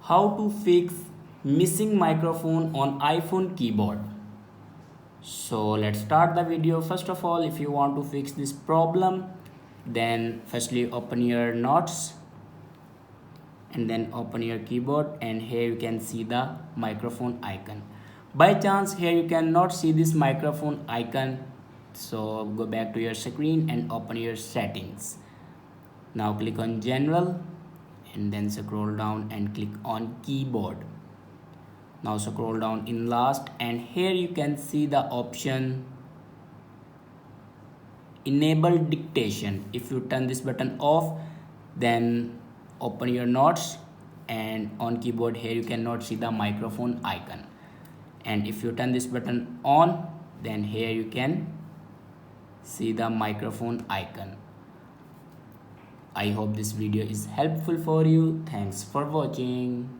How to fix missing microphone on iPhone keyboard. So let's start the video. First of all, if you want to fix this problem, then firstly open your notes and then open your keyboard, and here you can see the microphone icon. By chance here you cannot see this microphone icon, so go back to your screen and open your settings. Now click on general and then scroll down and click on keyboard. Now scroll down in last, and here you can see the option enable dictation. If you turn this button off, then open your notes, and on keyboard here you cannot see the microphone icon. And if you turn this button on, then here you can see the microphone icon. I hope this video is helpful for you. Thanks for watching.